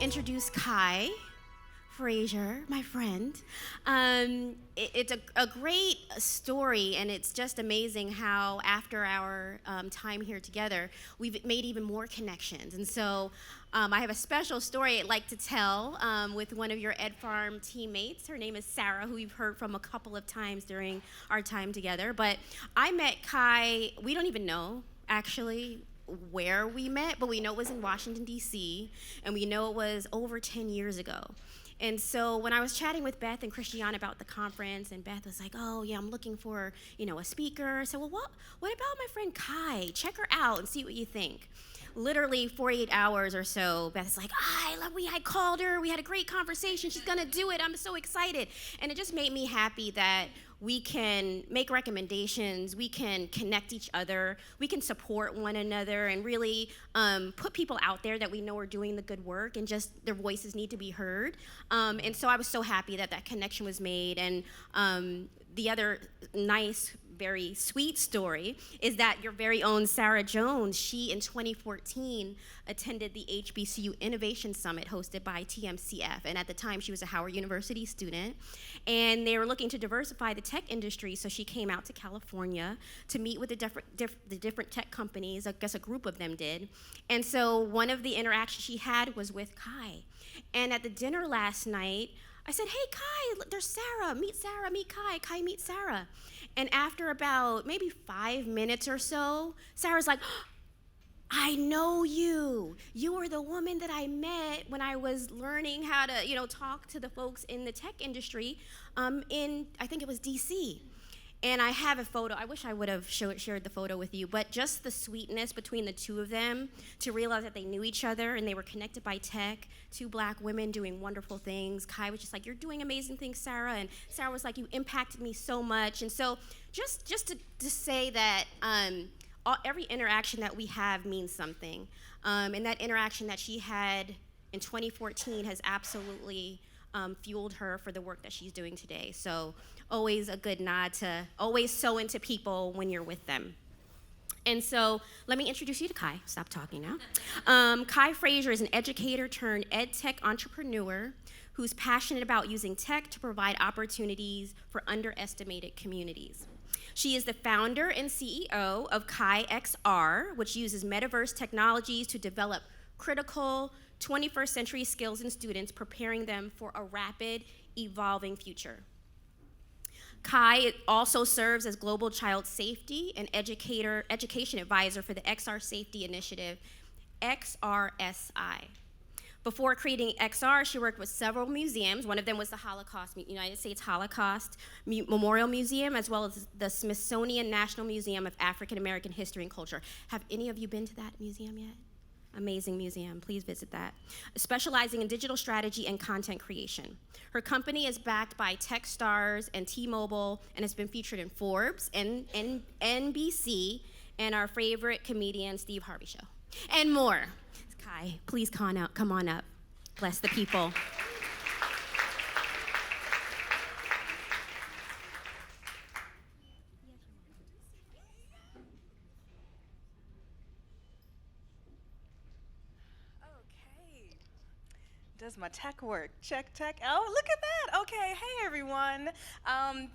introduce Kai Frazier, my friend. It's a great story, and it's just amazing how after our time here together, we've made even more connections. And so I have a special story I'd like to tell with one of your Ed Farm teammates. Her name is Sarah, who you've heard from a couple of times during our time together. But I met Kai, we don't even know, actually, where we met, but we know it was in Washington, D.C., and we know it was over 10 years ago. And so when I was chatting with Beth and Christiane about the conference, and Beth was like, oh, yeah, I'm looking for, a speaker. So, well, what about my friend Kai? Check her out and see what you think. Literally 48 hours or so, Beth's like, I called her. We had a great conversation. She's going to do it. I'm so excited. And it just made me happy that we can make recommendations, we can connect each other, we can support one another, and really put people out there that we know are doing the good work, and just their voices need to be heard. And so I was so happy that that connection was made. And the other nice, very sweet story is that your very own Sarah Jones, she in 2014 attended the HBCU Innovation Summit hosted by TMCF, and at the time she was a Howard University student, and they were looking to diversify the tech industry, so she came out to California to meet with the different tech companies. I guess a group of them did, and so one of the interactions she had was with Kai. And at the dinner last night, I said, hey, Kai, there's Sarah, meet Kai, Kai, meet Sarah. And after about maybe 5 minutes or so, Sarah's like, I know you. You were the woman that I met when I was learning how to, talk to the folks in the tech industry in, I think it was DC. And I have a photo. I wish I would have shared the photo with you, but just the sweetness between the two of them to realize that they knew each other and they were connected by tech, two Black women doing wonderful things. Kai was just like, you're doing amazing things, Sarah. And Sarah was like, you impacted me so much. And so just to say that every interaction that we have means something. And that interaction that she had in 2014 has absolutely fueled her for the work that she's doing today. So always a good nod to always sow into people when you're with them. And so let me introduce you to Kai. Stop talking now. Kai Frazier is an educator turned ed tech entrepreneur who's passionate about using tech to provide opportunities for underestimated communities. She is the founder and CEO of Kai XR, which uses metaverse technologies to develop critical 21st century skills in students, preparing them for a rapid, evolving future. Kai also serves as Global Child Safety and Education Advisor for the XR Safety Initiative, XRSI. Before creating XR, she worked with several museums. One of them was the United States Holocaust Memorial Museum, as well as the Smithsonian National Museum of African American History and Culture. Have any of you been to that museum yet? Amazing museum, please visit that. Specializing in digital strategy and content creation. Her company is backed by Techstars and T-Mobile and has been featured in Forbes and NBC and our favorite comedian, Steve Harvey Show, and more. Kai, please come on up. Bless the people. Does my tech work? Check. Oh, look at that. Okay, hey everyone.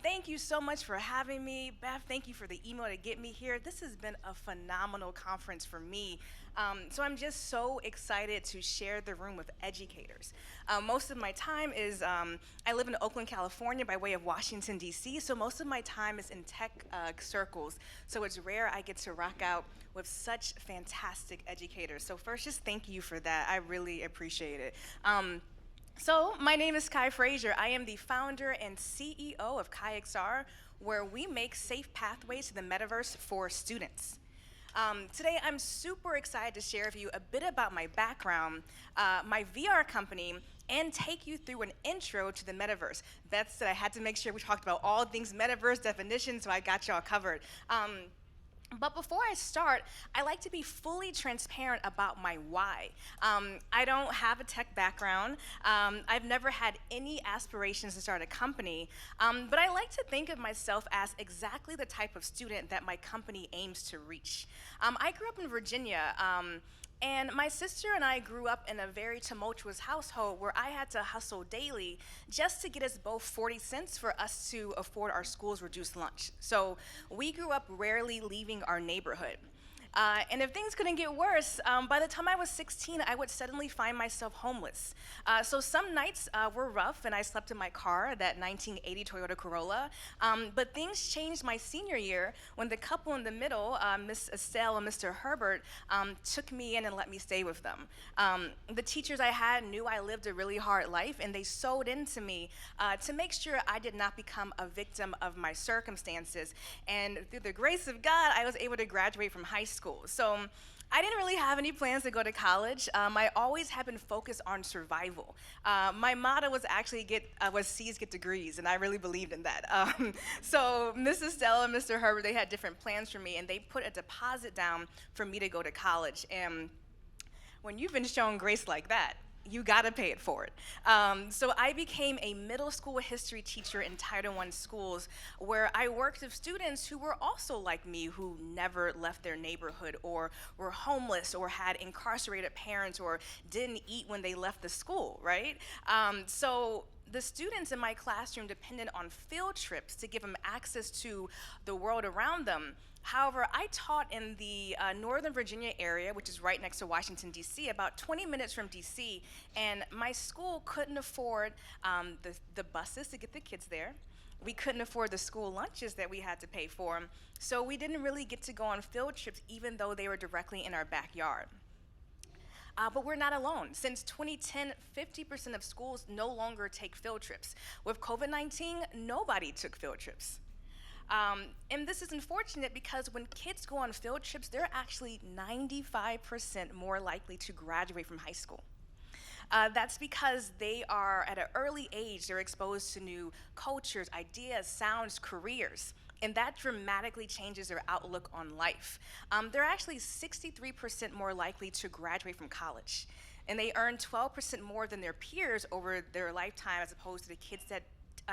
Thank you so much for having me. Beth, thank you for the email to get me here. This has been a phenomenal conference for me. So I'm just so excited to share the room with educators. Most of my time is, I live in Oakland, California by way of Washington, D.C., so most of my time is in tech circles. So it's rare I get to rock out with such fantastic educators. So first, just thank you for that. I really appreciate it. So my name is Kai Frazier. I am the founder and CEO of Kai XR, where we make safe pathways to the metaverse for students. Today, I'm super excited to share with you a bit about my background, my VR company, and take you through an intro to the metaverse. Beth said I had to make sure we talked about all things metaverse definition, so I got y'all covered. But before I start, I like to be fully transparent about my why. I don't have a tech background. I've never had any aspirations to start a company, but I like to think of myself as exactly the type of student that my company aims to reach. I grew up in Virginia, And my sister and I grew up in a very tumultuous household where I had to hustle daily just to get us both 40 cents for us to afford our school's reduced lunch. So we grew up rarely leaving our neighborhood. And if things couldn't get worse, by the time I was 16, I would suddenly find myself homeless. So some nights were rough, and I slept in my car, that 1980 Toyota Corolla. But things changed my senior year when the couple in the middle, Miss Estelle and Mr. Herbert, took me in and let me stay with them. The teachers I had knew I lived a really hard life, and they sewed into me to make sure I did not become a victim of my circumstances. And through the grace of God, I was able to graduate from high school. So I didn't really have any plans to go to college. I always had been focused on survival. My motto was actually was C's get degrees, and I really believed in that. So Mrs. Stella and Mr. Herbert, they had different plans for me, and they put a deposit down for me to go to college. And when you've been shown grace like that, you gotta pay it forward. So I became a middle school history teacher in Title I schools, where I worked with students who were also like me, who never left their neighborhood, or were homeless, or had incarcerated parents, or didn't eat when they left the school, right? So the students in my classroom depended on field trips to give them access to the world around them. However, I taught in the Northern Virginia area, which is right next to Washington, D.C., about 20 minutes from D.C., and my school couldn't afford the buses to get the kids there. We couldn't afford the school lunches that we had to pay for, so we didn't really get to go on field trips, even though they were directly in our backyard. But we're not alone. Since 2010, 50% of schools no longer take field trips. With COVID-19, nobody took field trips. And this is unfortunate because when kids go on field trips, they're actually 95% more likely to graduate from high school. That's because they are, at an early age, they're exposed to new cultures, ideas, sounds, careers, and that dramatically changes their outlook on life. They're actually 63% more likely to graduate from college, and they earn 12% more than their peers over their lifetime as opposed to the kids that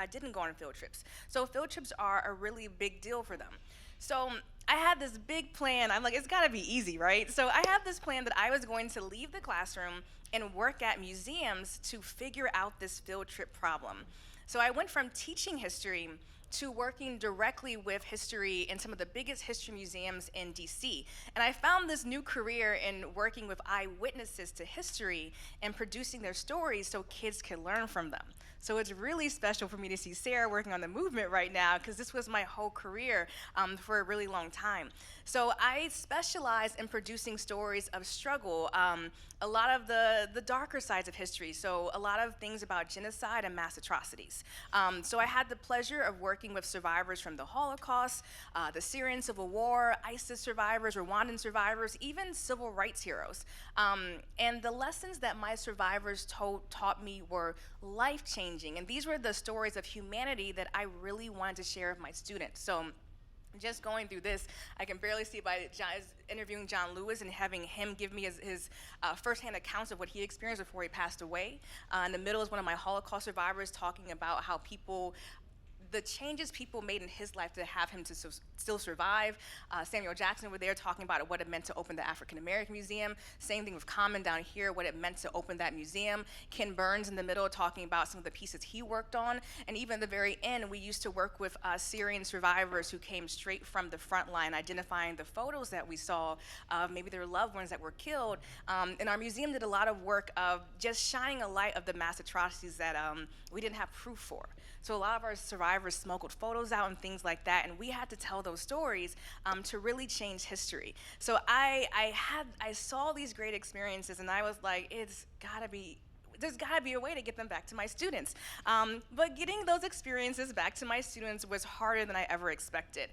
didn't go on field trips. So field trips are a really big deal for them. So I had this big plan. I'm like, it's gotta be easy, right? So I had this plan that I was going to leave the classroom and work at museums to figure out this field trip problem. So I went from teaching history to working directly with history in some of the biggest history museums in DC. And I found this new career in working with eyewitnesses to history and producing their stories so kids can learn from them. So it's really special for me to see Sarah working on the movement right now, because this was my whole career for a really long time. So I specialize in producing stories of struggle, a lot of the darker sides of history, so a lot of things about genocide and mass atrocities. So I had the pleasure of working with survivors from the Holocaust, the Syrian Civil War, ISIS survivors, Rwandan survivors, even civil rights heroes. And the lessons that my survivors taught me were life-changing, and these were the stories of humanity that I really wanted to share with my students. So just going through this, I can barely see by interviewing John Lewis and having him give me his firsthand accounts of what he experienced before he passed away. In the middle is one of my Holocaust survivors talking about how the changes people made in his life to have him to still survive. Samuel Jackson over there talking about what it meant to open the African American Museum. Same thing with Common down here, what it meant to open that museum. Ken Burns in the middle talking about some of the pieces he worked on. And even at the very end, we used to work with Syrian survivors who came straight from the front line, identifying the photos that we saw of maybe their loved ones that were killed. And our museum did a lot of work of just shining a light of the mass atrocities that we didn't have proof for. So a lot of our survivors smuggled photos out and things like that, and we had to tell those stories to really change history. So I saw these great experiences, and I was like, there's gotta be a way to get them back to my students. But getting those experiences back to my students was harder than I ever expected.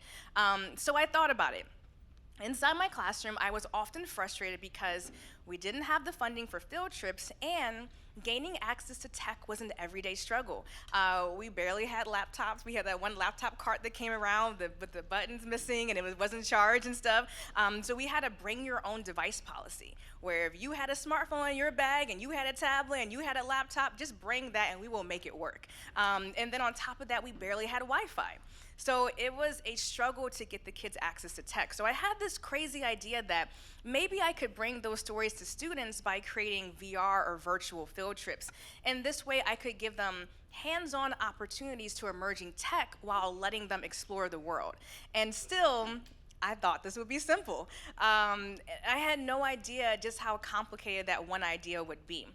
So I thought about it. Inside my classroom, I was often frustrated because we didn't have the funding for field trips, and gaining access to tech was an everyday struggle. We barely had laptops. We had that one laptop cart that came around with the buttons missing, and it wasn't charged and stuff. So we had a bring your own device policy, where if you had a smartphone in your bag and you had a tablet and you had a laptop, just bring that and we will make it work. And then on top of that, we barely had Wi-Fi. So it was a struggle to get the kids access to tech. So I had this crazy idea that maybe I could bring those stories to students by creating VR or virtual field trips. And this way I could give them hands-on opportunities to emerging tech while letting them explore the world. And still, I thought this would be simple. I had no idea just how complicated that one idea would be.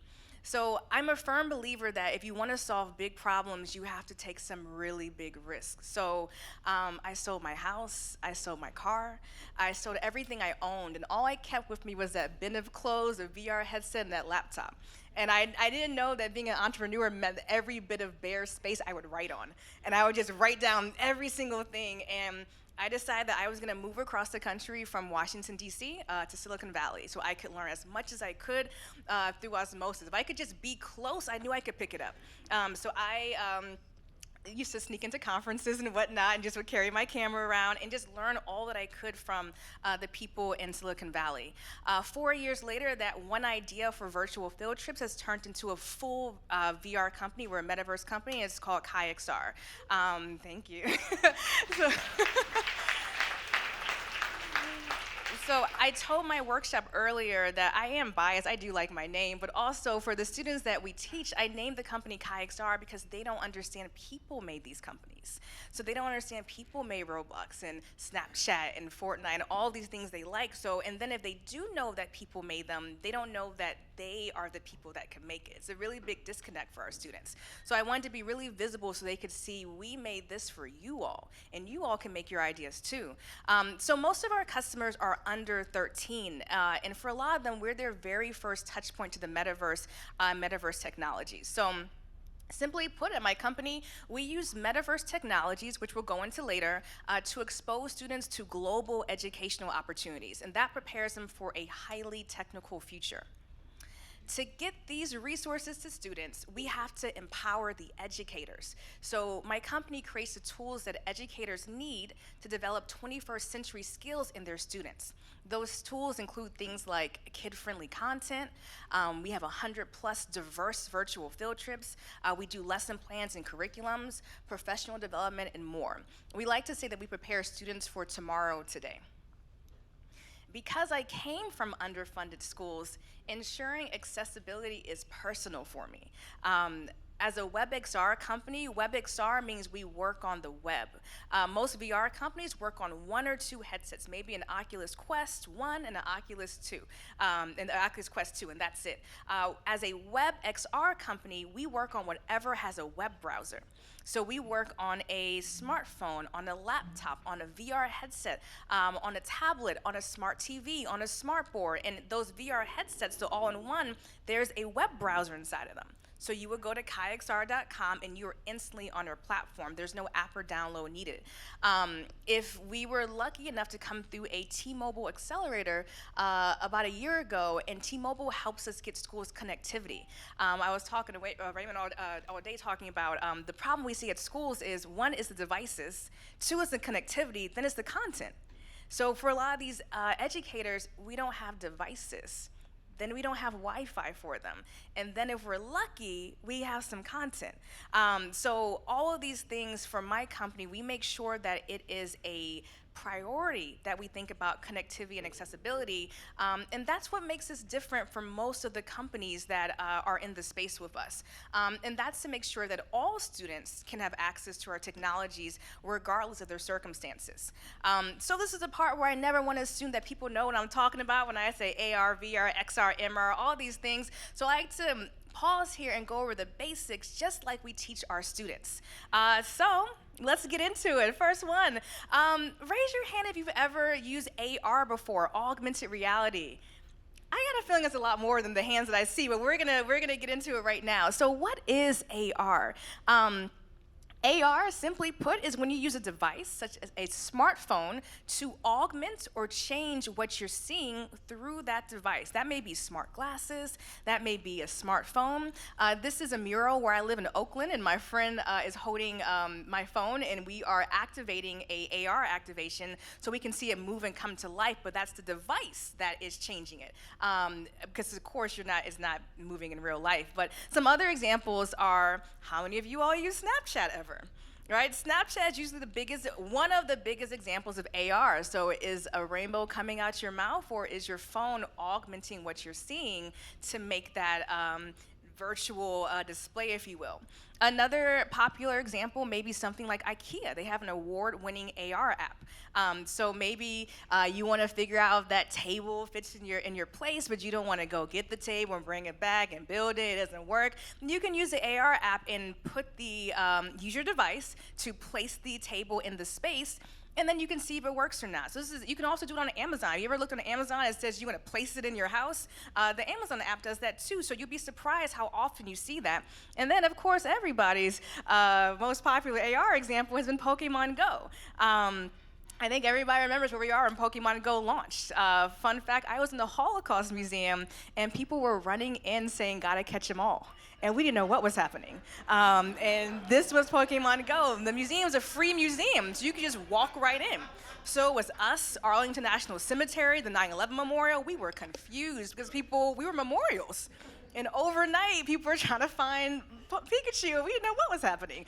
So I'm a firm believer that if you want to solve big problems, you have to take some really big risks. So I sold my house, I sold my car, I sold everything I owned, and all I kept with me was that bin of clothes, a VR headset, and that laptop. And I didn't know that being an entrepreneur meant that every bit of bare space I would write on. And I would just write down every single thing. And I decided that I was gonna move across the country from Washington, D.C. To Silicon Valley so I could learn as much as I could through osmosis. If I could just be close, I knew I could pick it up. So I used to sneak into conferences and whatnot and just would carry my camera around and just learn all that I could from the people in Silicon Valley. 4 years later, that one idea for virtual field trips has turned into a full VR company. We're a metaverse company. It's called KaiXR. Thank you. so, So I told my workshop earlier that I am biased. I do like my name, but also for the students that we teach, I named the company KaiXR because they don't understand people made these companies. So they don't understand people made Roblox and Snapchat and Fortnite and all these things they like. So, and then if they do know that people made them, they don't know that they are the people that can make it. It's a really big disconnect for our students. So I wanted to be really visible so they could see we made this for you all, and you all can make your ideas too. So most of our customers are under 13, and for a lot of them, we're their very first touch point to the metaverse technologies. So simply put, at my company, we use metaverse technologies, which we'll go into later, to expose students to global educational opportunities, and that prepares them for a highly technical future. To get these resources to students, we have to empower the educators. So my company creates the tools that educators need to develop 21st century skills in their students. Those tools include things like kid-friendly content. We have 100+ diverse virtual field trips. We do lesson plans and curriculums, professional development, and more. We like to say that we prepare students for tomorrow today. Because I came from underfunded schools, ensuring accessibility is personal for me. As a WebXR company, WebXR means we work on the web. Most VR companies work on one or two headsets, maybe an Oculus Quest 1 and an Oculus 2, and the Oculus Quest 2, and that's it. As a WebXR company, we work on whatever has a web browser. So we work on a smartphone, on a laptop, on a VR headset, on a tablet, on a smart TV, on a smart board, and those VR headsets, so all in one, there's a web browser inside of them. So you would go to kaixr.com and you're instantly on our platform. There's no app or download needed. If we were lucky enough to come through a T-Mobile accelerator about a year ago, and T-Mobile helps us get schools connectivity. I was talking to Raymond all day talking about the problem we see at schools is, one is the devices, two is the connectivity, then it's the content. So for a lot of these educators, we don't have devices. Then we don't have Wi-Fi for them. And then if we're lucky, we have some content. So all of these things for my company, we make sure that it is a priority that we think about connectivity and accessibility, and that's what makes us different from most of the companies that are in the space with us. And that's to make sure that all students can have access to our technologies regardless of their circumstances. So this is the part where I never want to assume that people know what I'm talking about when I say AR, VR, XR, MR, all these things. So I like to pause here and go over the basics just like we teach our students. So let's get into it. First one, raise your hand if you've ever used AR before, augmented reality. I got a feeling it's a lot more than the hands that I see, but we're gonna get into it right now. So what is AR? AR, simply put, is when you use a device, such as a smartphone, to augment or change what you're seeing through that device. That may be smart glasses, that may be a smartphone. This is a mural where I live in Oakland, and my friend is holding my phone, and we are activating a AR activation so we can see it move and come to life, but that's the device that is changing it. Because of course, it's not moving in real life. But some other examples are, how many of you all use Snapchat ever? right? Snapchat is usually one of the biggest examples of AR. So is a rainbow coming out your mouth, or is your phone augmenting what you're seeing to make that virtual display, if you will? Another popular example may be something like IKEA. They have an award-winning AR app. So maybe you want to figure out if that table fits in your place, but you don't want to go get the table and bring it back and build it. It doesn't work. You can use the AR app and use your device to place the table in the space, and then you can see if it works or not. So you can also do it on Amazon. You ever looked on Amazon, it says you want to place it in your house? The Amazon app does that too, so you'll be surprised how often you see that. And then, of course, everybody's most popular AR example has been Pokemon Go. I think everybody remembers where we are when Pokemon Go launched. Fun fact, I was in the Holocaust Museum, and people were running in saying, "Gotta catch 'em all." And we didn't know what was happening. And this was Pokemon Go. The museum is a free museum, so you could just walk right in. So it was us, Arlington National Cemetery, the 9/11 Memorial. We were confused because we were memorials. And overnight, people were trying to find Pikachu. We didn't know what was happening.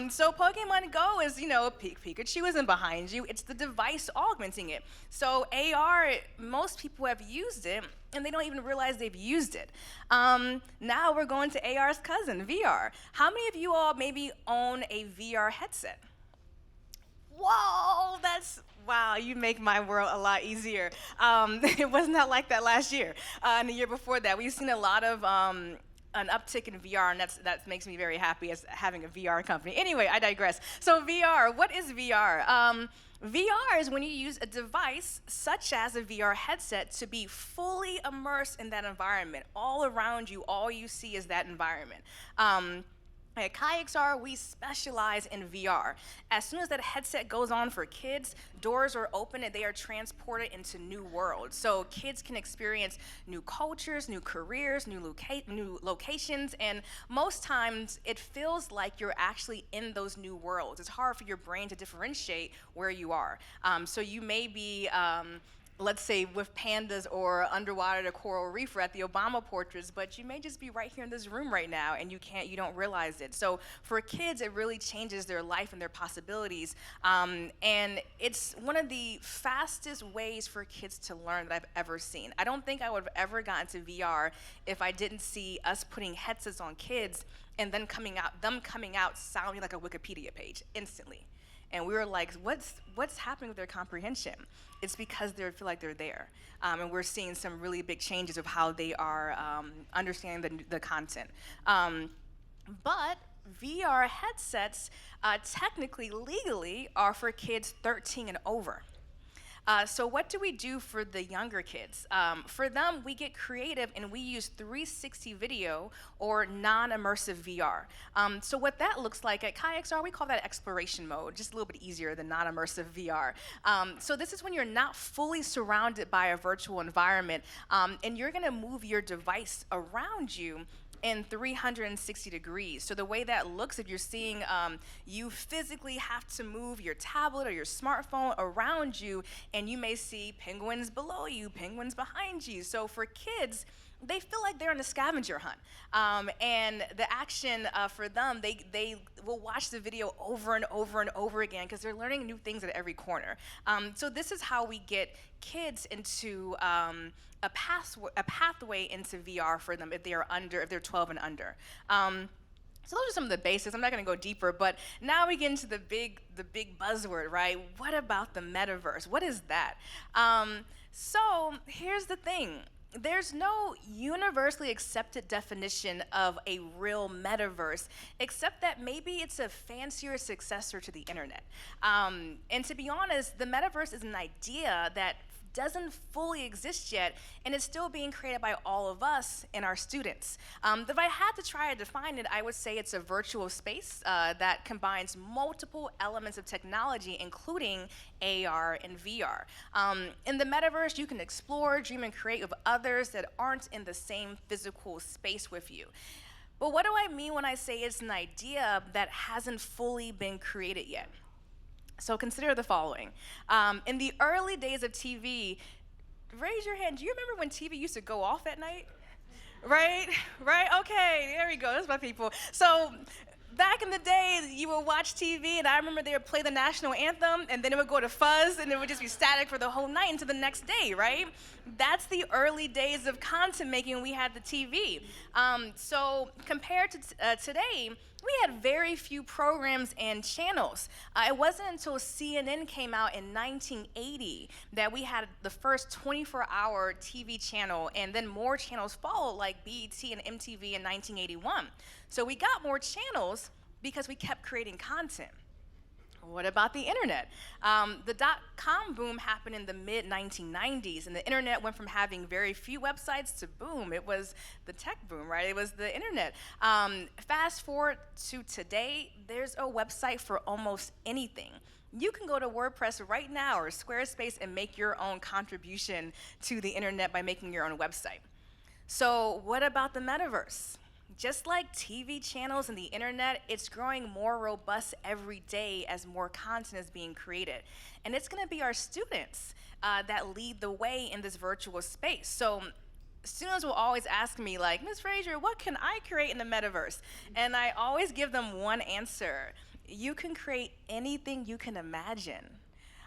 So Pokemon Go is, Pikachu isn't behind you. It's the device augmenting it. So AR, most people have used it, and they don't even realize they've used it. Now we're going to AR's cousin, VR. How many of you all maybe own a VR headset? Whoa, wow, you make my world a lot easier. It was not like that last year. And the year before that, we've seen a lot of an uptick in VR, and that makes me very happy as having a VR company. Anyway, I digress. So VR, what is VR? VR is when you use a device such as a VR headset to be fully immersed in that environment. All around you, all you see is that environment. At KayXR, we specialize in VR. As soon as that headset goes on for kids, doors are open and they are transported into new worlds. So kids can experience new cultures, new careers, new locations, and most times it feels like you're actually in those new worlds. It's hard for your brain to differentiate where you are. So you may be let's say with pandas or underwater at a coral reef or at the Obama portraits, but you may just be right here in this room right now and you don't realize it. So for kids, it really changes their life and their possibilities. And it's one of the fastest ways for kids to learn that I've ever seen. I don't think I would have ever gotten to VR if I didn't see us putting headsets on kids and then them coming out sounding like a Wikipedia page instantly. And we were like, what's happening with their comprehension? It's because they feel like they're there. And we're seeing some really big changes of how they are understanding the content. But VR headsets, technically, legally, are for kids 13 and over. So what do we do for the younger kids? For them, we get creative and we use 360 video or non-immersive VR. So what that looks like at KayXR, we call that exploration mode, just a little bit easier than non-immersive VR. So this is when you're not fully surrounded by a virtual environment, and you're gonna move your device around you in 360 degrees. So the way that looks, if you're seeing, you physically have to move your tablet or your smartphone around you, and you may see penguins below you, penguins behind you. So for kids, they feel like they're on a scavenger hunt. And the action for them, they will watch the video over and over and over again because they're learning new things at every corner. So this is how we get kids into a pathway into VR for them if they're 12 and under. So those are some of the basics. I'm not going to go deeper, but now we get into the big buzzword, right? What about the metaverse? What is that? So here's the thing. There's no universally accepted definition of a real metaverse, except that maybe it's a fancier successor to the internet. And to be honest, the metaverse is an idea that doesn't fully exist yet, and it's still being created by all of us and our students. If I had to try to define it, I would say it's a virtual space that combines multiple elements of technology, including AR and VR. In the metaverse, you can explore, dream, and create with others that aren't in the same physical space with you. But what do I mean when I say it's an idea that hasn't fully been created yet? So consider the following. In the early days of TV, raise your hand. Do you remember when TV used to go off at night? Right? Okay, there we go. That's my people. So back in the day, you would watch TV, and I remember they would play the national anthem, and then it would go to fuzz, and it would just be static for the whole night until the next day, right? That's the early days of content making when we had the TV. So compared to today, we had very few programs and channels. It wasn't until CNN came out in 1980 that we had the first 24-hour TV channel, and then more channels followed, like BET and MTV in 1981. So we got more channels because we kept creating content. What about the internet? The dot-com boom happened in the mid-1990s, and the internet went from having very few websites to boom. It was the tech boom, right? It was the internet. Fast forward to today, there's a website for almost anything. You can go to WordPress right now or Squarespace and make your own contribution to the internet by making your own website. So what about the metaverse? Just like TV channels and the internet, it's growing more robust every day as more content is being created. And it's gonna be our students that lead the way in this virtual space. So students will always ask me, like, Ms. Frazier, what can I create in the metaverse? And I always give them one answer. You can create anything you can imagine.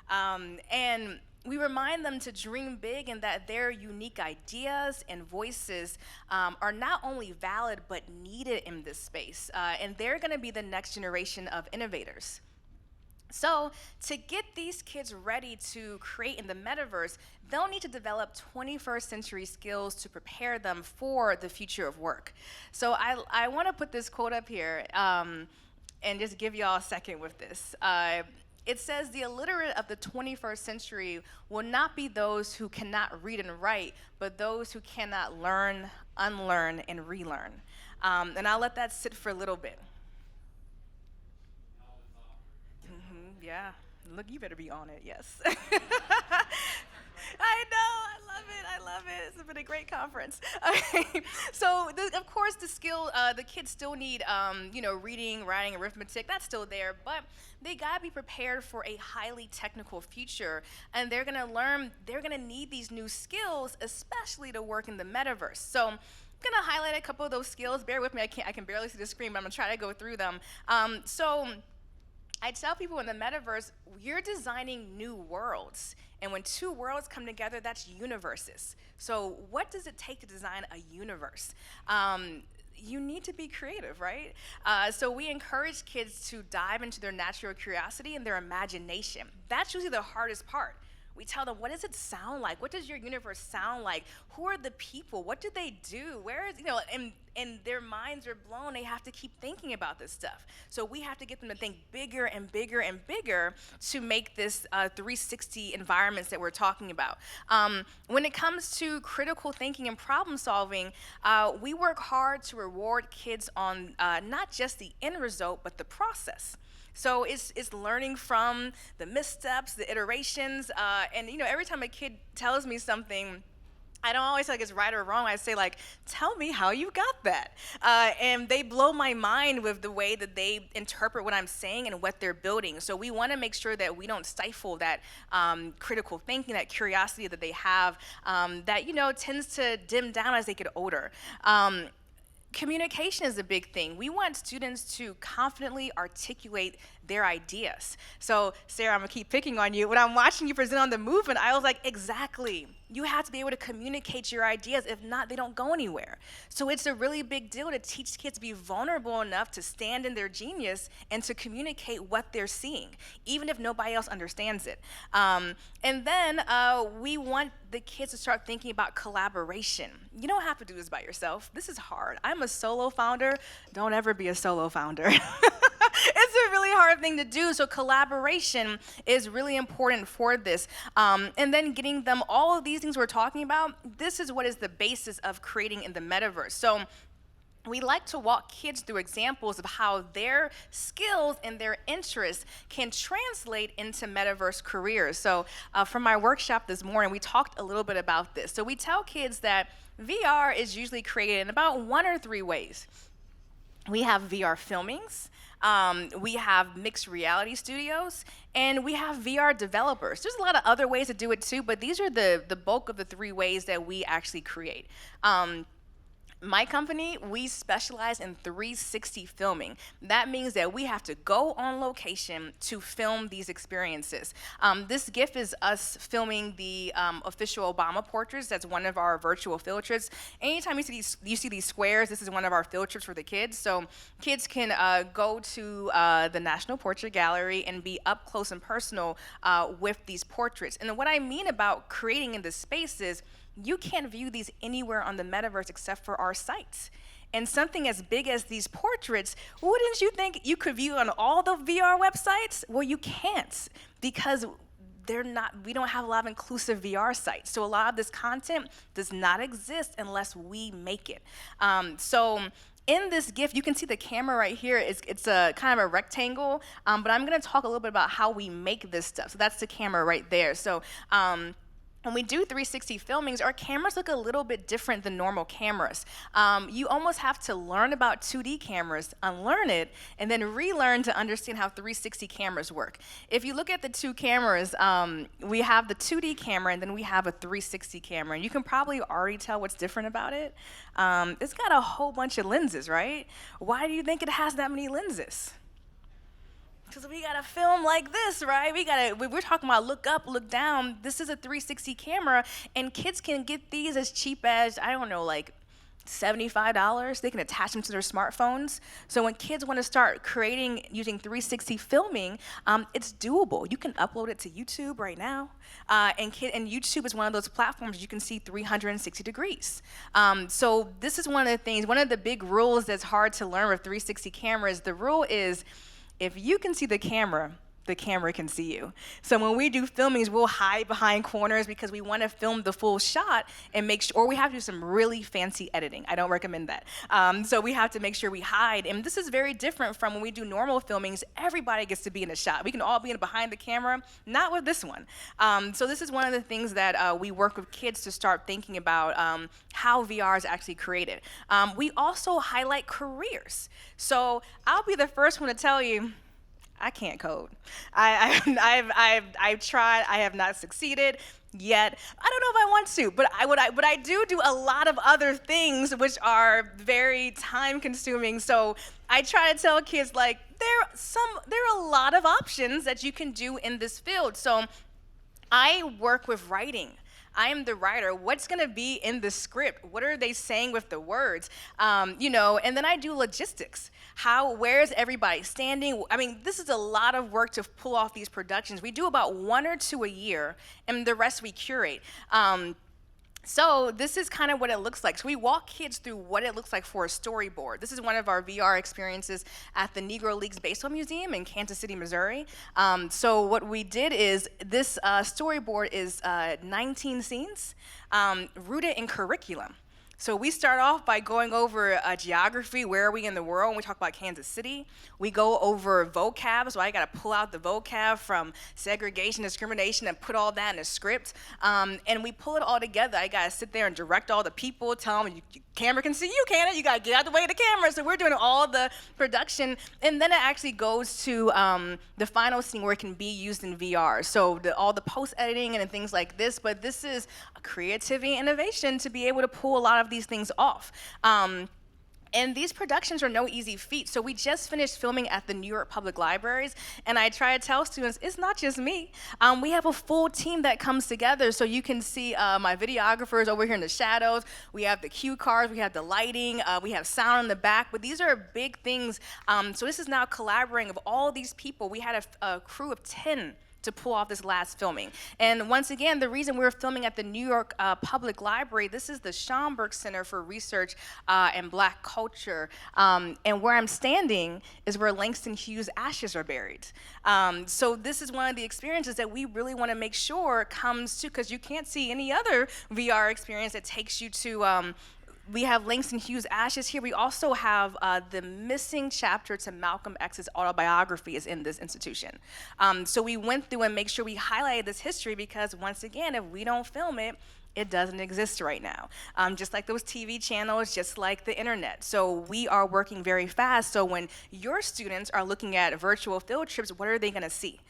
And we remind them to dream big and that their unique ideas and voices are not only valid but needed in this space. And they're gonna be the next generation of innovators. So to get these kids ready to create in the metaverse, they'll need to develop 21st century skills to prepare them for the future of work. So I wanna put this quote up here and just give y'all a second with this. It says, the illiterate of the 21st century will not be those who cannot read and write, but those who cannot learn, unlearn, and relearn. And I'll let that sit for a little bit. Yeah, look, you better be on it, yes. I know, I love it. It's been a great conference. Okay. So, of course, the kids still need, reading, writing, arithmetic, that's still there, but they gotta be prepared for a highly technical future, and they're gonna need these new skills, especially to work in the metaverse. So, I'm gonna highlight a couple of those skills. Bear with me, I can barely see the screen, but I'm gonna try to go through them. I tell people in the metaverse, you're designing new worlds. And when two worlds come together, that's universes. So what does it take to design a universe? You need to be creative, right? So we encourage kids to dive into their natural curiosity and their imagination. That's usually the hardest part. We tell them, what does it sound like? What does your universe sound like? Who are the people? What do they do? Where is, and their minds are blown. They have to keep thinking about this stuff. So we have to get them to think bigger and bigger and bigger to make this 360 environments that we're talking about. When it comes to critical thinking and problem solving, we work hard to reward kids on not just the end result, but the process. So it's learning from the missteps, the iterations, and every time a kid tells me something, I don't always say like it's right or wrong. I say like, tell me how you got that. And they blow my mind with the way that they interpret what I'm saying and what they're building. So we want to make sure that we don't stifle that critical thinking, that curiosity that they have, that tends to dim down as they get older. Communication is a big thing. We want students to confidently articulate their ideas. So, Sarah, I'm gonna keep picking on you. When I'm watching you present on the movement, I was like, exactly. You have to be able to communicate your ideas. If not, they don't go anywhere. So it's a really big deal to teach kids to be vulnerable enough to stand in their genius and to communicate what they're seeing, even if nobody else understands it. And then we want the kids to start thinking about collaboration. You don't have to do this by yourself. This is hard. I'm a solo founder. Don't ever be a solo founder. It's a really hard thing to do, so collaboration is really important for this. And then getting them all of these things we're talking about, this is what is the basis of creating in the metaverse. So we like to walk kids through examples of how their skills and their interests can translate into metaverse careers. So from my workshop this morning, we talked a little bit about this. So we tell kids that VR is usually created in about 1 or 3 ways. We have VR filmings, we have mixed reality studios, and we have VR developers. There's a lot of other ways to do it too, but these are the bulk of the 3 ways that we actually create. My company, we specialize in 360 filming. That means that we have to go on location to film these experiences. This GIF is us filming the official Obama portraits. That's one of our virtual field trips. Anytime you see these squares, this is one of our field trips for the kids. So kids can go to the National Portrait Gallery and be up close and personal with these portraits. And what I mean about creating in this space is you can't view these anywhere on the metaverse except for our sites. And something as big as these portraits, wouldn't you think you could view on all the VR websites? Well, you can't, because we don't have a lot of inclusive VR sites. So a lot of this content does not exist unless we make it. So in this GIF, you can see the camera right here. It's a kind of a rectangle, but I'm gonna talk a little bit about how we make this stuff. So that's the camera right there. So when we do 360 filmings, our cameras look a little bit different than normal cameras. You almost have to learn about 2D cameras, unlearn it, and then relearn to understand how 360 cameras work. If you look at the two cameras, we have the 2D camera and then we have a 360 camera. And you can probably already tell what's different about it. It's got a whole bunch of lenses, right? Why do you think it has that many lenses? Because we gotta film like this, right? We're talking about look up, look down. This is a 360 camera, and kids can get these as cheap as, I don't know, like $75. They can attach them to their smartphones. So when kids want to start creating using 360 filming, it's doable. You can upload it to YouTube right now. And YouTube is one of those platforms you can see 360 degrees. So this is one of the things, one of the big rules that's hard to learn with 360 cameras. The rule is, if you can see the camera can see you. So when we do filmings, we'll hide behind corners because we want to film the full shot and make sure, or we have to do some really fancy editing. I don't recommend that. So we have to make sure we hide. And this is very different from when we do normal filmings. Everybody gets to be in a shot. We can all be behind the camera, not with this one. So this is one of the things that we work with kids to start thinking about how VR is actually created. We also highlight careers. So I'll be the first one to tell you, I can't code. I've tried. I have not succeeded yet. I don't know if I want to, but I do a lot of other things which are very time consuming. So I try to tell kids, like, there are a lot of options that you can do in this field. So I work with writing. I am the writer. What's going to be in the script? What are they saying with the words? And then I do logistics. Where's everybody standing? I mean, this is a lot of work to pull off these productions. We do about 1 or 2 a year, and the rest we curate. So this is kind of what it looks like. So we walk kids through what it looks like for a storyboard. This is one of our VR experiences at the Negro Leagues Baseball Museum in Kansas City, Missouri. So what we did is this storyboard is 19 scenes rooted in curriculum. So we start off by going over geography, where are we in the world, when we talk about Kansas City. We go over vocab, so I gotta pull out the vocab from segregation, discrimination, and put all that in a script. And we pull it all together. I gotta sit there and direct all the people, tell them, camera can see you, can it? You gotta get out the way of the camera. So we're doing all the production. And then it actually goes to the final scene where it can be used in VR. So all the post-editing and things like this, but this is a creativity and innovation to be able to pull a lot of these things off. And these productions are no easy feat. So we just finished filming at the New York Public Libraries, and I try to tell students, it's not just me. We have a full team that comes together. So you can see my videographers over here in the shadows. We have the cue cards, we have the lighting, we have sound in the back, but these are big things. So this is now collaborating of all these people. We had a crew of 10 to pull off this last filming. And once again, the reason we're filming at the New York Public Library, this is the Schomburg Center for Research and Black Culture. And where I'm standing is where Langston Hughes' ashes are buried. So this is one of the experiences that we really want to make sure comes to, because you can't see any other VR experience that takes you to we have Langston Hughes' ashes here. We also have the missing chapter to Malcolm X's autobiography is in this institution. So we went through and make sure we highlighted this history because once again, if we don't film it, it doesn't exist right now. Just like those TV channels, just like the internet. So we are working very fast. So when your students are looking at virtual field trips, what are they gonna see?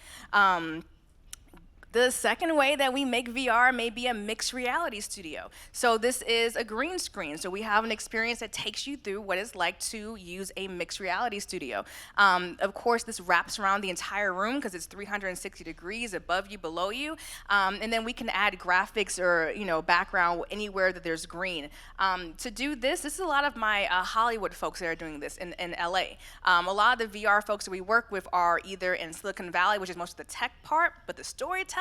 The second way that we make VR may be a mixed reality studio. So this is a green screen. So we have an experience that takes you through what it's like to use a mixed reality studio. Of course, this wraps around the entire room because it's 360 degrees above you, below you. And then we can add graphics or background anywhere that there's green. To do this is a lot of my Hollywood folks that are doing this in LA. A lot of the VR folks that we work with are either in Silicon Valley, which is most of the tech part, but the storytelling,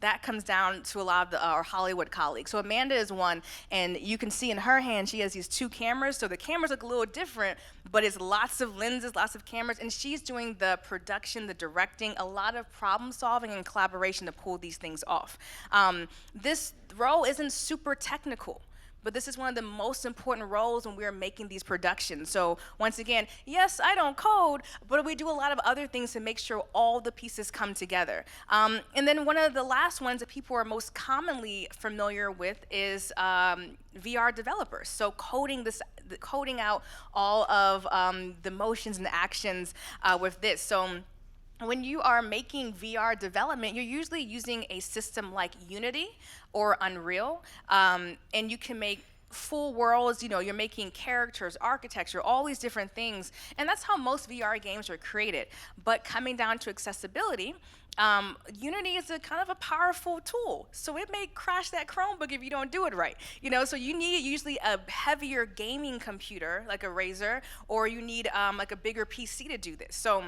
that comes down to a lot of our Hollywood colleagues. So Amanda is one, and you can see in her hand, she has these 2 cameras. So the cameras look a little different, but it's lots of lenses, lots of cameras, and she's doing the production, the directing, a lot of problem solving and collaboration to pull these things off. This role isn't super technical, but this is one of the most important roles when we're making these productions. So once again, yes, I don't code, but we do a lot of other things to make sure all the pieces come together. And then one of the last ones that people are most commonly familiar with is VR developers. So coding out all of the motions and actions with this. So when you are making VR development, you're usually using a system like Unity or Unreal, and you can make full worlds. You're making characters, architecture, all these different things, and that's how most VR games are created. But coming down to accessibility, Unity is a kind of a powerful tool, so it may crash that Chromebook if you don't do it right. So you need usually a heavier gaming computer like a Razer, or you need like a bigger PC to do this. So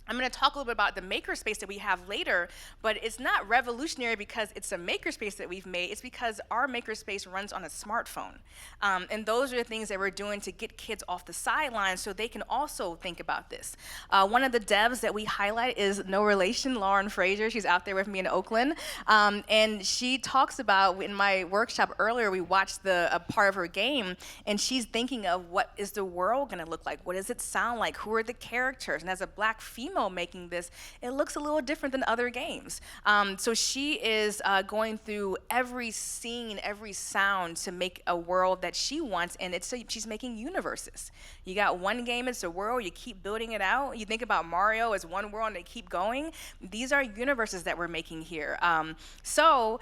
I'm going to talk a little bit about the makerspace that we have later, but it's not revolutionary because it's a makerspace that we've made. It's because our makerspace runs on a smartphone. And those are the things that we're doing to get kids off the sidelines so they can also think about this. One of the devs that we highlight is no relation, Lauren Frazier. She's out there with me in Oakland. And she talks about, in my workshop earlier, we watched a part of her game, and she's thinking of what is the world going to look like? What does it sound like? Who are the characters? And as a black female making this, it looks a little different than other games. So she is going through every scene, every sound to make a world that she wants, and she's making universes. You got one game, it's a world, you keep building it out. You think about Mario as one world and they keep going. These are universes that we're making here. So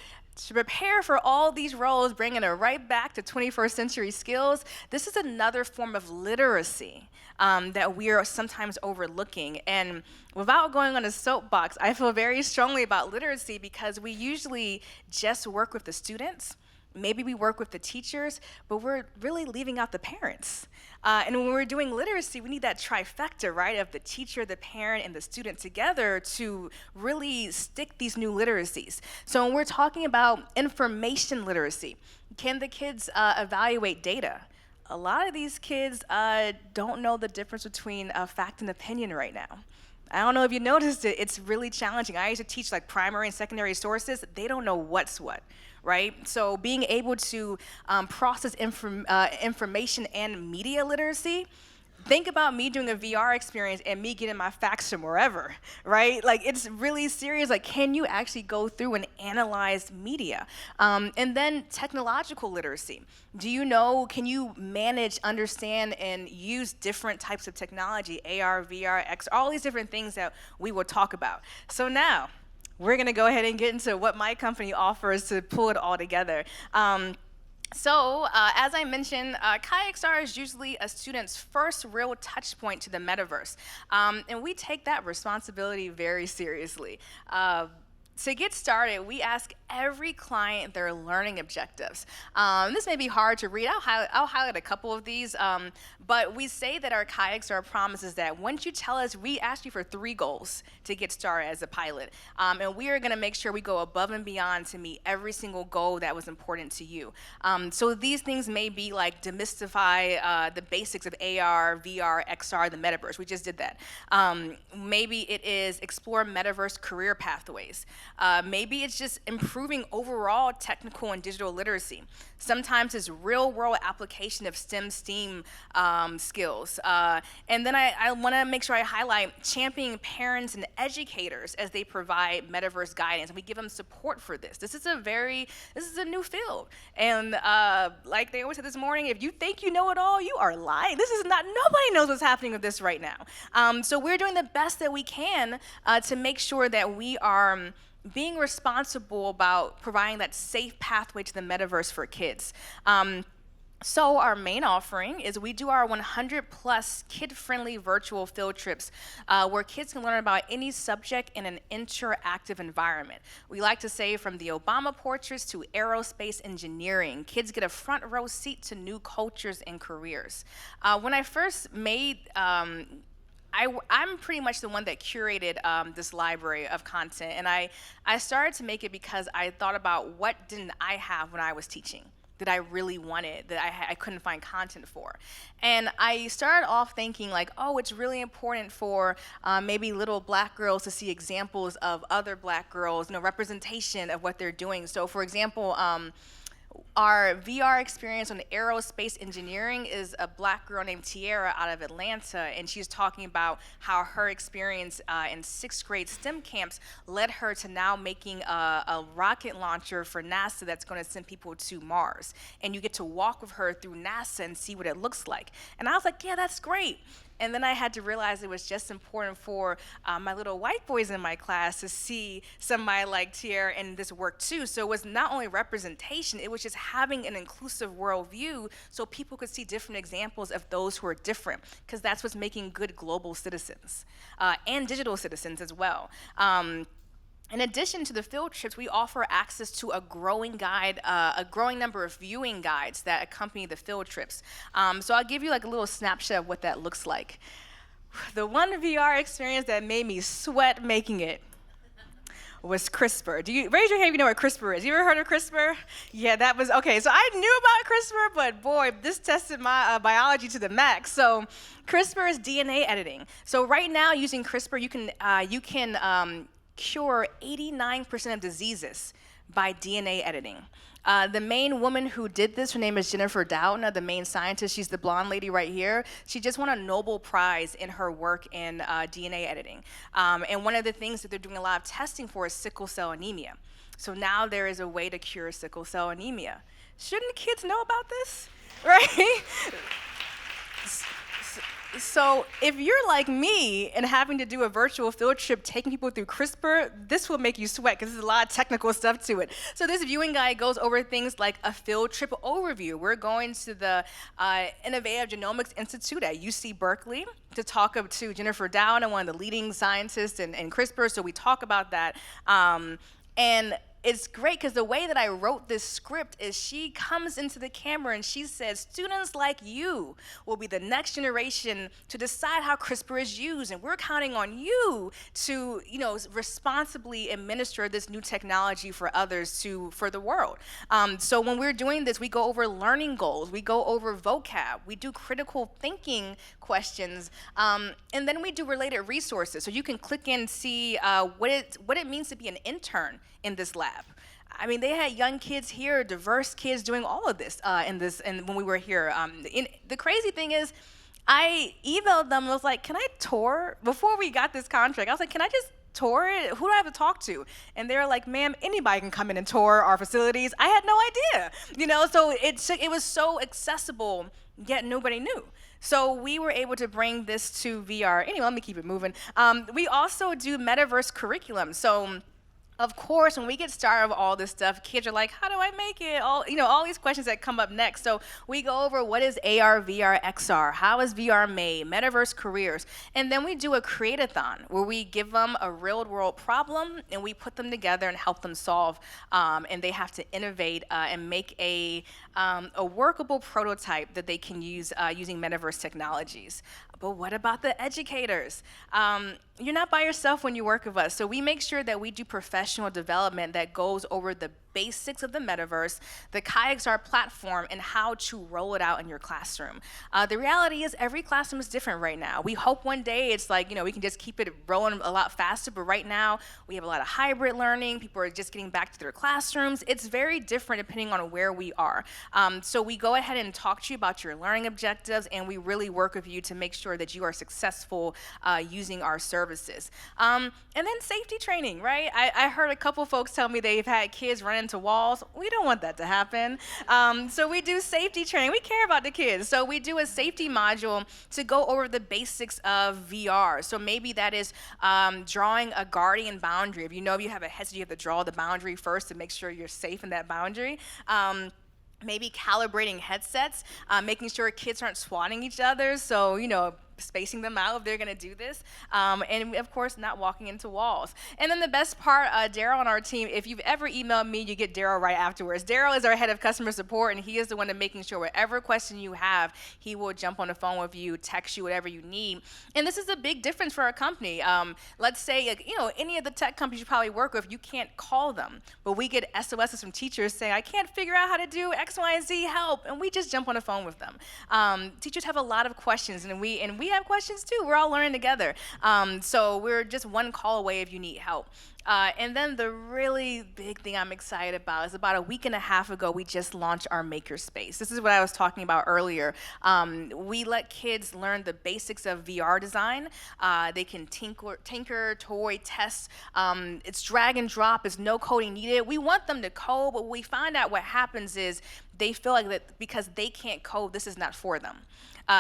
to prepare for all these roles, bringing it right back to 21st century skills, this is another form of literacy that we are sometimes overlooking. And without going on a soapbox, I feel very strongly about literacy because we usually just work with the students. Maybe we work with the teachers, but we're really leaving out the parents. And when we're doing literacy, we need that trifecta, right, of the teacher, the parent, and the student together to really stick these new literacies. So when we're talking about information literacy, can the kids evaluate data? A lot of these kids don't know the difference between fact and opinion right now. I don't know if you noticed it, it's really challenging. I used to teach like primary and secondary sources. They don't know what's what, right? So being able to process information and media literacy, think about me doing a VR experience and me getting my facts from wherever, right? Like, it's really serious. Like, can you actually go through and analyze media? And then technological literacy. Can you manage, understand, and use different types of technology, AR, VR, XR, all these different things that we will talk about. So now, we're gonna go ahead and get into what my company offers to pull it all together. So, as I mentioned, KaiXR is usually a student's first real touch point to the metaverse. And we take that responsibility very seriously. To get started, we ask every client their learning objectives. This may be hard to read. I'll highlight a couple of these, but we say that our KaiXR promises that once you tell us, we ask you for 3 goals to get started as a pilot. And we are gonna make sure we go above and beyond to meet every single goal that was important to you. So these things may be like demystify the basics of AR, VR, XR, the metaverse. We just did that. Maybe it is explore metaverse career pathways. Maybe it's just improving overall technical and digital literacy. Sometimes it's real-world application of STEM skills. And then I want to make sure I highlight championing parents and educators as they provide metaverse guidance. And we give them support for this. This is a new field. And like they always said this morning, if you think you know it all, you are lying. Nobody knows what's happening with this right now. So we're doing the best that we can to make sure that we are being responsible about providing that safe pathway to the metaverse for kids. So our main offering is we do our 100 plus kid-friendly virtual field trips where kids can learn about any subject in an interactive environment. We like to say from the Obama portraits to aerospace engineering, kids get a front row seat to new cultures and careers. When I first made I'm pretty much the one that curated this library of content, and I started to make it because I thought about what didn't I have when I was teaching that I really wanted, that I couldn't find content for. And I started off thinking like, oh, it's really important for maybe little black girls to see examples of other black girls, representation of what they're doing. So for example, our VR experience on aerospace engineering is a black girl named Tiara out of Atlanta, and she's talking about how her experience in 6th grade STEM camps led her to now making a rocket launcher for NASA that's going to send people to Mars. And you get to walk with her through NASA and see what it looks like. And I was like, yeah, that's great. And then I had to realize it was just important for my little white boys in my class to see somebody like Tiara in this work too. So it was not only representation, it was just having an inclusive worldview so people could see different examples of those who are different, because that's what's making good global citizens and digital citizens as well. In addition to the field trips, we offer access to a growing number of viewing guides that accompany the field trips. So I'll give you like a little snapshot of what that looks like. The one VR experience that made me sweat making it was CRISPR. Raise your hand if you know what CRISPR is. You ever heard of CRISPR? Yeah, that was, okay, so I knew about CRISPR, but boy, this tested my biology to the max. So CRISPR is DNA editing. So right now, using CRISPR, you can cure 89% of diseases by DNA editing. The main woman who did this, her name is Jennifer Doudna, the main scientist. She's the blonde lady right here. She just won a Nobel Prize in her work in DNA editing. And one of the things that they're doing a lot of testing for is sickle cell anemia. So now there is a way to cure sickle cell anemia. Shouldn't kids know about this, right? So if you're like me and having to do a virtual field trip taking people through CRISPR, this will make you sweat because there's a lot of technical stuff to it. So this viewing guide goes over things like a field trip overview. We're going to the Innovative Genomics Institute at UC Berkeley to talk to Jennifer Doudna, one of the leading scientists in CRISPR. So we talk about that. And it's great because the way that I wrote this script is she comes into the camera and she says, students like you will be the next generation to decide how CRISPR is used, and we're counting on you to, responsibly administer this new technology for others for the world. So when we're doing this, we go over learning goals, we go over vocab, we do critical thinking questions, and then we do related resources. So you can click and see what it means to be an intern in this lab. I mean, they had young kids here, diverse kids doing all of this and when we were here. The crazy thing is, I emailed them and was like, can I tour? Before we got this contract, I was like, can I just tour it? Who do I have to talk to? And they were like, ma'am, anybody can come in and tour our facilities. I had no idea, so it was so accessible, yet nobody knew. So we were able to bring this to VR. Anyway, let me keep it moving. We also do metaverse curriculum. So of course, when we get started with all this stuff, kids are like, how do I make it? All these questions that come up next. So we go over what is AR, VR, XR, how is VR made, metaverse careers, and then we do a create-a-thon where we give them a real-world problem and we put them together and help them solve, and they have to innovate and make a workable prototype that they can use using metaverse technologies. But what about the educators? You're not by yourself when you work with us. So we make sure that we do professional development that goes over the basics of the metaverse, the KaiXR platform, and how to roll it out in your classroom. The reality is every classroom is different right now. We hope one day it's like, we can just keep it rolling a lot faster, but right now we have a lot of hybrid learning. People are just getting back to their classrooms. It's very different depending on where we are. So we go ahead and talk to you about your learning objectives, and we really work with you to make sure that you are successful using our services. And then safety training, right? I heard a couple folks tell me they've had kids running into walls. We don't want that to happen. So we do safety training. We care about the kids. So we do a safety module to go over the basics of VR. So maybe that is drawing a guardian boundary. If you know you have a headset, you have to draw the boundary first to make sure you're safe in that boundary. Maybe calibrating headsets, making sure kids aren't swatting each other. So, spacing them out if they're going to do this, and of course not walking into walls. And then the best part, Daryl on our team, if you've ever emailed me, you get Daryl right afterwards. Daryl is our head of customer support, and he is the one that making sure whatever question you have, he will jump on the phone with you, text you, whatever you need. And this is a big difference for our company. Let's say any of the tech companies you probably work with, you can't call them, but we get SOSs from teachers saying, I can't figure out how to do X, Y, and Z, help, and we just jump on the phone with them. Teachers have a lot of questions, and we have questions too. We're all learning together. So we're just one call away if you need help. And then the really big thing I'm excited about is about a week and a half ago, we just launched our makerspace. This is what I was talking about earlier. We let kids learn the basics of VR design. They can tinker, toy, test. It's drag and drop. It's no coding needed. We want them to code, but we find out what happens is they feel like that because they can't code, this is not for them.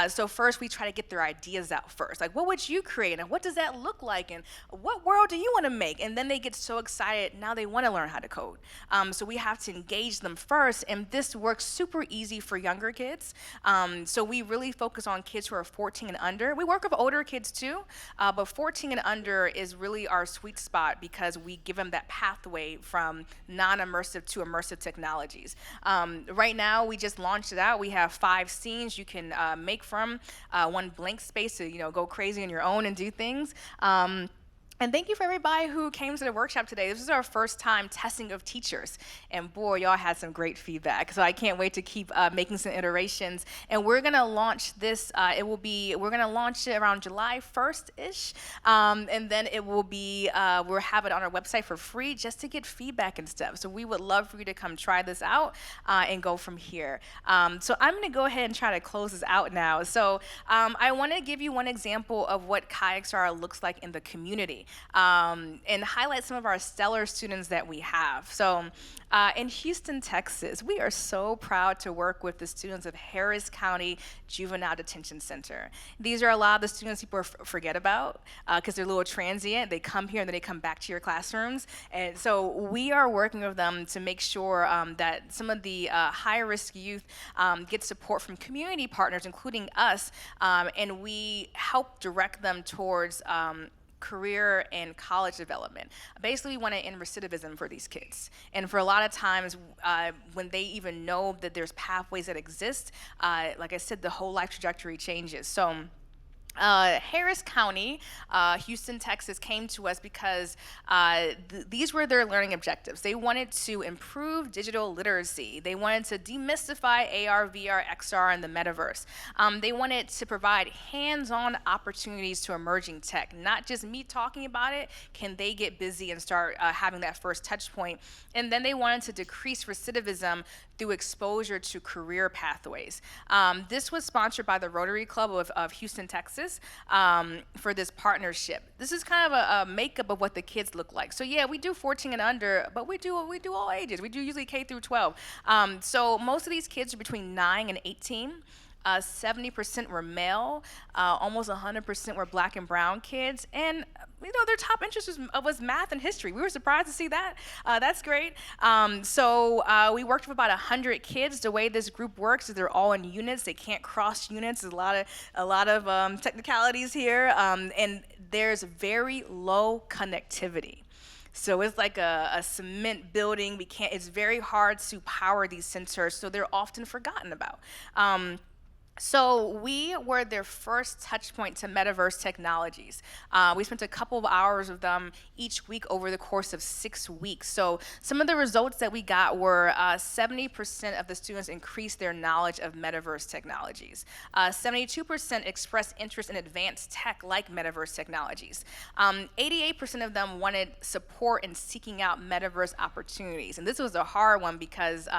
So first we try to get their ideas out first. Like, what would you create? And what does that look like? And what world do you want to make? And then they get so excited, now they want to learn how to code. So we have to engage them first, and this works super easy for younger kids. So we really focus on kids who are 14 and under. We work with older kids too, but 14 and under is really our sweet spot because we give them that pathway from non-immersive to immersive technologies. Right now, we just launched it out. We have 5 scenes you can make from, one blank space to go crazy on your own and do things. And thank you for everybody who came to the workshop today. This is our first time testing of teachers. And boy, y'all had some great feedback. So I can't wait to keep making some iterations. And we're gonna launch this, we're gonna launch it around July 1st-ish. And then it will be, we'll have it on our website for free just to get feedback and stuff. So we would love for you to come try this out and go from here. So I'm gonna go ahead and try to close this out now. So I wanna give you one example of what KayakStar looks like in the community. And highlight some of our stellar students that we have. So in Houston, Texas, we are so proud to work with the students of Harris County Juvenile Detention Center. These are a lot of the students people forget about because they're a little transient. They come here and then they come back to your classrooms. And so we are working with them to make sure that some of the high-risk youth get support from community partners, including us, and we help direct them towards career and college development. Basically, we want to end recidivism for these kids. And for a lot of times, when they even know that there's pathways that exist, like I said, the whole life trajectory changes. So Harris County, Houston, Texas, came to us because these were their learning objectives. They wanted to improve digital literacy. They wanted to demystify AR, VR, XR, and the metaverse. They wanted to provide hands-on opportunities to emerging tech, not just me talking about it. Can they get busy and start having that first touch point? And then they wanted to decrease recidivism through exposure to career pathways. This was sponsored by the Rotary Club of Houston, Texas, for this partnership. This is kind of a makeup of what the kids look like. So yeah, we do 14 and under, but we do all ages. We do usually K through 12. So most of these kids are between 9 and 18. 70% were male, almost 100% were black and brown kids, and their top interest was math and history. We were surprised to see that. That's great. So we worked with about 100 kids. The way this group works is they're all in units. They can't cross units. There's a lot of technicalities here, and there's very low connectivity. So it's like a cement building. It's very hard to power these sensors, so they're often forgotten about. So we were their first touch point to metaverse technologies. We spent a couple of hours with them each week over the course of 6 weeks. So some of the results that we got were 70% of the students increased their knowledge of metaverse technologies. 72% expressed interest in advanced tech like metaverse technologies. 88% of them wanted support in seeking out metaverse opportunities. And this was a hard one because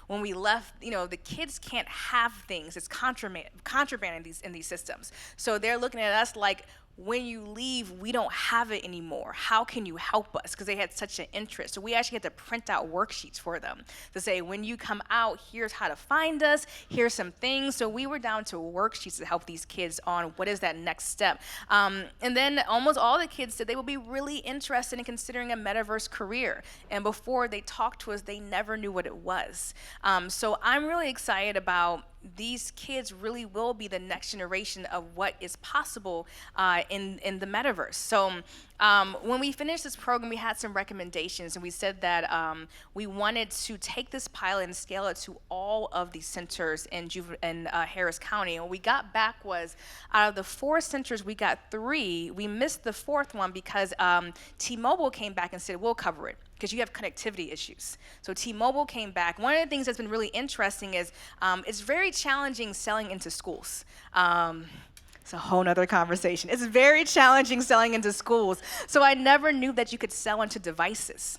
when we left, the kids can't have things. It's contraband in these systems. So they're looking at us like, when you leave, we don't have it anymore. How can you help us? Because they had such an interest. So we actually had to print out worksheets for them to say, when you come out, here's how to find us, here's some things. So we were down to worksheets to help these kids on what is that next step. And then almost all the kids said they would be really interested in considering a metaverse career. And before they talked to us, they never knew what it was. So I'm really excited about these kids really will be the next generation of what is possible in the metaverse. So when we finished this program, we had some recommendations, and we said that we wanted to take this pilot and scale it to all of these centers in Harris County. And what we got back was, out of the 4 centers, we got 3. We missed the 4th one because T-Mobile came back and said, we'll cover it, because you have connectivity issues. So T-Mobile came back. One of the things that's been really interesting is it's very challenging selling into schools. It's a whole nother conversation. It's very challenging selling into schools. So I never knew that you could sell into devices.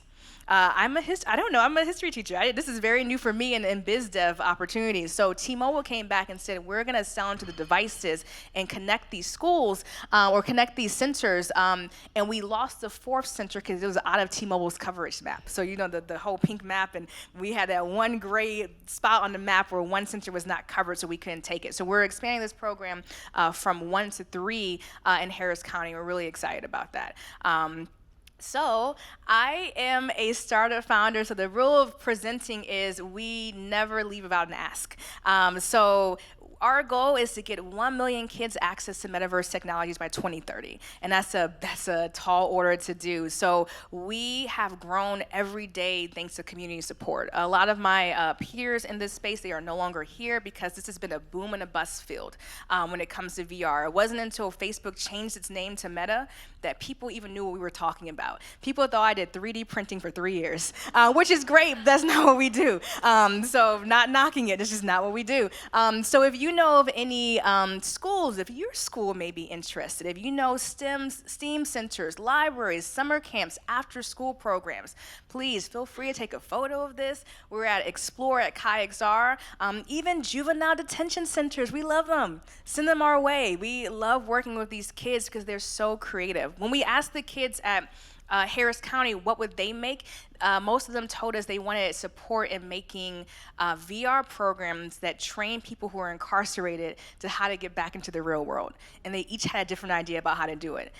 I'm a history teacher. This is very new for me in biz dev opportunities. So T-Mobile came back and said, we're gonna sell into the devices and connect these schools or connect these centers. And we lost the 4th center because it was out of T-Mobile's coverage map. So you know the whole pink map, and we had that one gray spot on the map where one center was not covered, so we couldn't take it. So we're expanding this program from 1 to 3 in Harris County. We're really excited about that. So I am a startup founder, so the rule of presenting is we never leave without an ask. So our goal is to get 1 million kids access to metaverse technologies by 2030, and that's a tall order to do. So we have grown every day thanks to community support. A lot of my peers in this space, they are no longer here because this has been a boom and a bust field when it comes to VR. It wasn't until Facebook changed its name to Meta that people even knew what we were talking about. People thought I did 3D printing for 3 years, which is great, but that's not what we do. So not knocking it, it's just not what we do. So if you know of any schools, if your school may be interested, if you know STEAM centers, libraries, summer camps, after school programs, please feel free to take a photo of this. We're at Explore at KaiXR. Even juvenile detention centers, we love them. Send them our way. We love working with these kids because they're so creative. When we asked the kids at Harris County what would they make, most of them told us they wanted support in making VR programs that train people who are incarcerated to how to get back into the real world. And they each had a different idea about how to do it.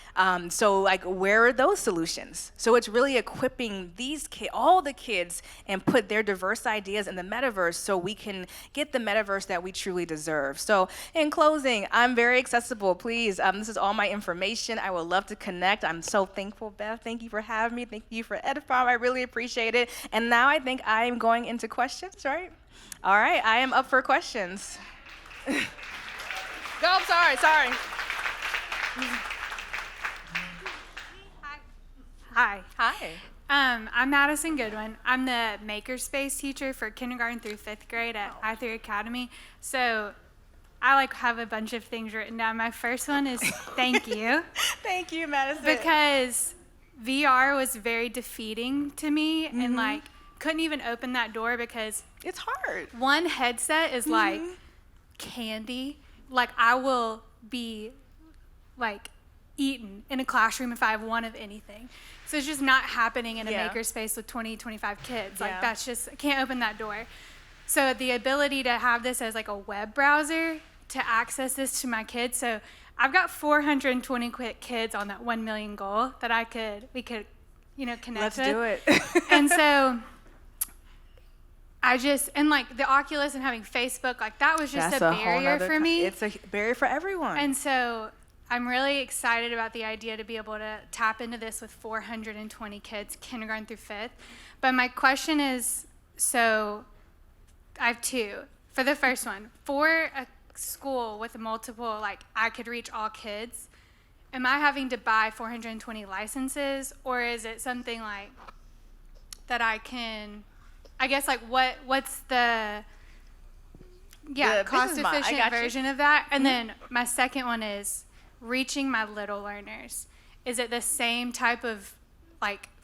So like, where are those solutions? So it's really equipping these all the kids and put their diverse ideas in the metaverse so we can get the metaverse that we truly deserve. So in closing, I'm very accessible. Please, this is all my information. I would love to connect. I'm so thankful, Beth. Thank you for having me. Thank you for Edifarm. I really appreciate it. And now I think I'm going into questions, right? All right, I am up for questions. Go, sorry. Hi. Hi. I'm Madison Goodwin. I'm the makerspace teacher for kindergarten through 5th grade at I3 Academy. So I have a bunch of things written down. My first one is thank you. Thank you, Madison. Because VR was very defeating to me, and couldn't even open that door because it's hard. One headset is like candy. Like, I will be eaten in a classroom if I have one of anything. So it's just not happening in a makerspace with 20, 25 kids. Like, that's just, I can't open that door. So the ability to have this as a web browser to access this to my kids. So I've got 420 kids on that 1 million goal that we could connect Let's with. do it. And so the Oculus and having Facebook, that was just a barrier for me. It's a barrier for everyone. And so I'm really excited about the idea to be able to tap into this with 420 kids, kindergarten through 5th. But my question is, so I have 2. For the first one, for a school with multiple, I could reach all kids, am I having to buy 420 licenses, or is it something that I can, what's the cost-efficient version of that? And then my second one is reaching my little learners. Is it the same type of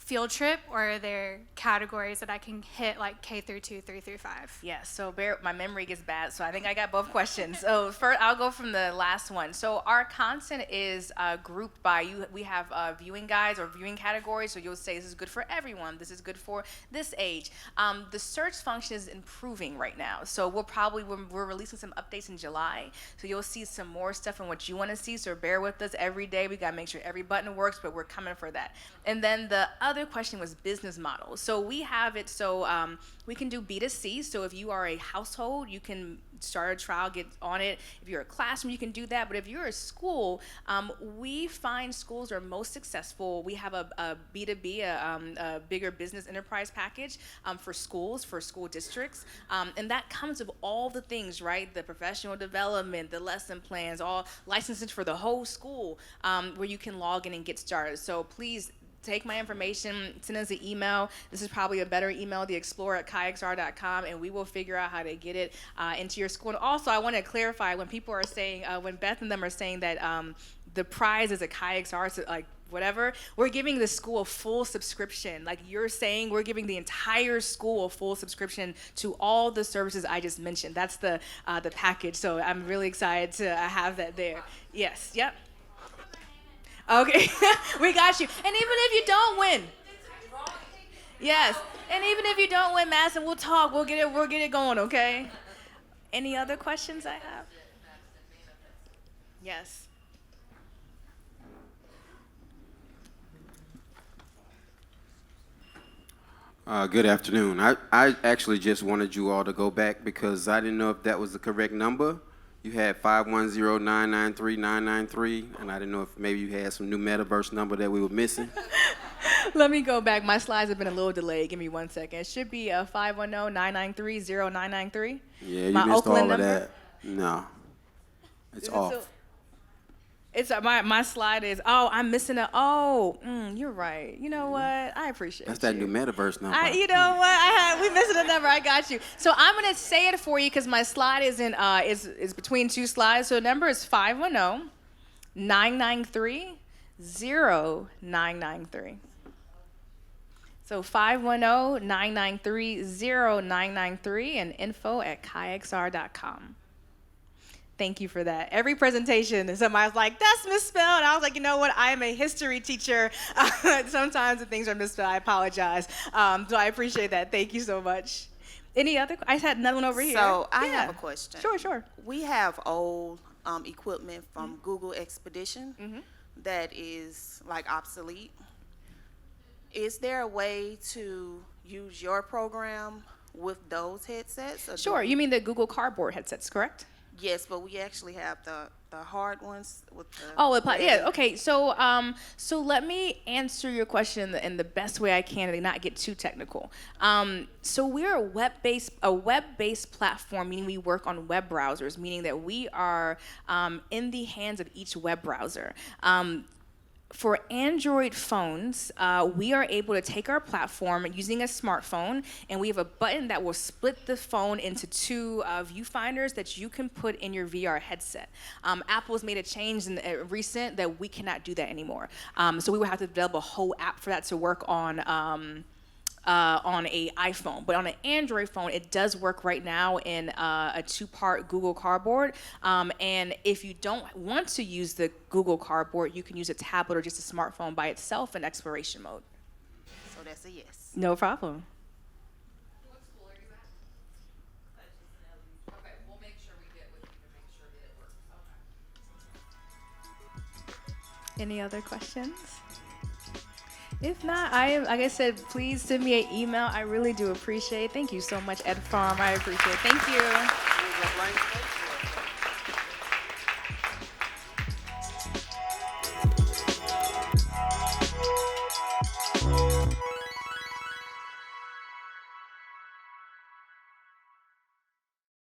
field trip, or are there categories that I can hit like K through 2, 3 through 5? Yeah, so my memory gets bad, so I think I got both questions. So first, I'll go from the last one. So our content is grouped by you. We have viewing guides or viewing categories. So you'll say this is good for everyone. This is good for this age. The search function is improving right now. So we're releasing some updates in July. So you'll see some more stuff on what you want to see. So bear with us every day. We gotta make sure every button works, but we're coming for that. And then the other question was business models. So we have it so we can do B2C. So if you are a household, you can start a trial, get on it. If you're a classroom, you can do that. But if you're a school, we find schools are most successful. We have a B2B, a bigger business enterprise package for schools, for school districts. And that comes with all the things, right? The professional development, the lesson plans, all licensing for the whole school, where you can log in and get started. So please, take my information, send us an email. This is probably a better email, theexplorer@kayxr.com, and we will figure out how to get it into your school. And also, I want to clarify, when people are saying, when Beth and them are saying that the prize is a KayXR, so like whatever, we're giving the school a full subscription. Like you're saying, we're giving the entire school a full subscription to all the services I just mentioned. That's the package, so I'm really excited to have that there. Yes, yep. Okay, we got you. And even if you don't win, yes. And even if you don't win, Madison, we'll talk. We'll get it going. Okay. Any other questions I have? Yes. Good afternoon. I actually just wanted you all to go back because I didn't know if that was the correct number. You had 510-993-993, and I didn't know if maybe you had some new metaverse number that we were missing. Let me go back. My slides have been a little delayed. Give me 1 second. It should be 510-993-0993. Yeah, you my missed Oakland all of number? that. No, it's Is it off. still- It's my slide is, I'm missing you're right. You know what? I appreciate That's that you. new metaverse number. You know what? We missing a number. I got you. So I'm gonna say it for you because my slide is between two slides. So the number is 510-993-0993. So 510-993-0993 and info@kayxr.com. Thank you for that. Every presentation, somebody's like, that's misspelled. And I was like, you know what? I am a history teacher. Sometimes the things are misspelled. I apologize. So I appreciate that. Thank you so much. Any other? I had another one over here. So I have a question. Sure. We have old equipment from Google Expedition that is like obsolete. Is there a way to use your program with those headsets? Or Sure. You mean the Google Cardboard headsets, correct? Yes, but we actually have the hard ones with the. Yeah. Okay. So let me answer your question in the best way I can and not get too technical. So we're a web-based platform, meaning we work on web browsers, meaning that we are in the hands of each web browser. For Android phones, we are able to take our platform using a smartphone, and we have a button that will split the phone into two viewfinders that you can put in your VR headset. Apple's made a change in recent that we cannot do that anymore. So we would have to develop a whole app for that to work on a iPhone. But on an Android phone, it does work right now in a two-part Google Cardboard. And if you don't want to use the Google Cardboard, you can use a tablet or just a smartphone by itself in exploration mode. So that's a yes. No problem. What school are you at? Okay, we'll make sure we get with you to make sure that it works. Okay. Any other questions? If not, like I said, please send me an email. I really do appreciate it. Thank you so much, Ed Farm. I appreciate it. Thank you.